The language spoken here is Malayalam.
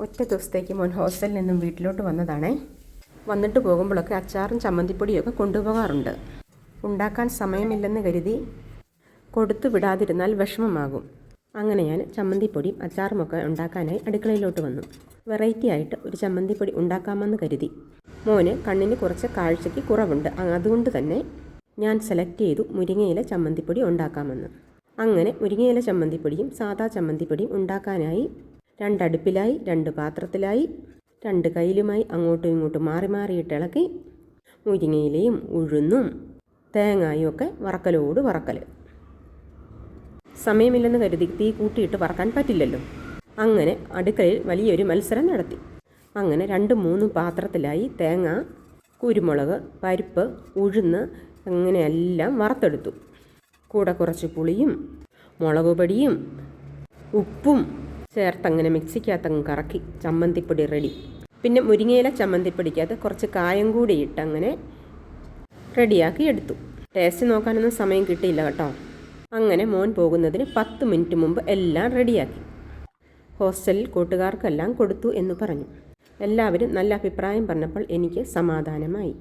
ഒറ്റ ദിവസത്തേക്ക് മോൻ ഹോസ്റ്റലിൽ നിന്നും വീട്ടിലോട്ട് വന്നതാണേ. വന്നിട്ട് പോകുമ്പോഴൊക്കെ അച്ചാറും ചമ്മന്തിപ്പൊടിയൊക്കെ കൊണ്ടുപോകാറുണ്ട്. ഉണ്ടാക്കാൻ സമയമില്ലെന്ന് കരുതി കൊടുത്തു വിടാതിരുന്നാൽ വിഷമമാകും. അങ്ങനെ ഞാൻ ചമ്മന്തിപ്പൊടിയും അച്ചാറുമൊക്കെ ഉണ്ടാക്കാനായി അടുക്കളയിലോട്ട് വന്നു. വെറൈറ്റി ആയിട്ട് ഒരു ചമ്മന്തിപ്പൊടി ഉണ്ടാക്കാമെന്ന് കരുതി. മോന് കണ്ണിന് കുറച്ച് കാഴ്ചയ്ക്ക് കുറവുണ്ട്. അതുകൊണ്ട് തന്നെ ഞാൻ സെലക്ട് ചെയ്തു മുരിങ്ങയില ചമ്മന്തിപ്പൊടി ഉണ്ടാക്കാമെന്ന്. അങ്ങനെ മുരിങ്ങയില ചമ്മന്തിപ്പൊടിയും സാദാ ചമ്മന്തിപ്പൊടിയും ഉണ്ടാക്കാനായി രണ്ടടുപ്പിലായി, 2 പാത്രത്തിലായി, 2 കയ്യിലുമായി അങ്ങോട്ടും ഇങ്ങോട്ടും മാറി മാറിയിട്ട് ഇളക്കി മുരിങ്ങയിലയും ഉഴുന്നും തേങ്ങായും ഒക്കെ വറക്കലോട് വറക്കൽ. സമയമില്ലെന്ന് കരുതി തീ കൂട്ടിയിട്ട് വറക്കാൻ പറ്റില്ലല്ലോ. അങ്ങനെ അടുക്കളയിൽ വലിയൊരു മത്സരം നടത്തി. അങ്ങനെ 2-3 പാത്രത്തിലായി തേങ്ങ, കുരുമുളക്, പരിപ്പ്, ഉഴുന്ന് അങ്ങനെയെല്ലാം വറുത്തെടുത്തു. കൂടെ കുറച്ച് പുളിയും മുളക് പൊടിയും ഉപ്പും ചേർത്തങ്ങനെ മിക്സിക്കകത്തങ്ങ് കറക്കി ചമ്മന്തിപ്പൊടി റെഡി. പിന്നെ മുരിങ്ങയില ചമ്മന്തിപ്പൊടിക്കകത്ത് കുറച്ച് കായം കൂടി ഇട്ടങ്ങനെ റെഡിയാക്കി എടുത്തു. ടേസ്റ്റ് നോക്കാനൊന്നും സമയം കിട്ടിയില്ല കേട്ടോ. അങ്ങനെ മോൻ പോകുന്നതിന് 10 മിനിറ്റ് മുമ്പ് എല്ലാം റെഡിയാക്കി ഹോസ്റ്റലിൽ കൂട്ടുകാർക്കെല്ലാം കൊടുത്തു എന്ന് പറഞ്ഞു. എല്ലാവരും നല്ല അഭിപ്രായം പറഞ്ഞപ്പോൾ എനിക്ക് സമാധാനമായി.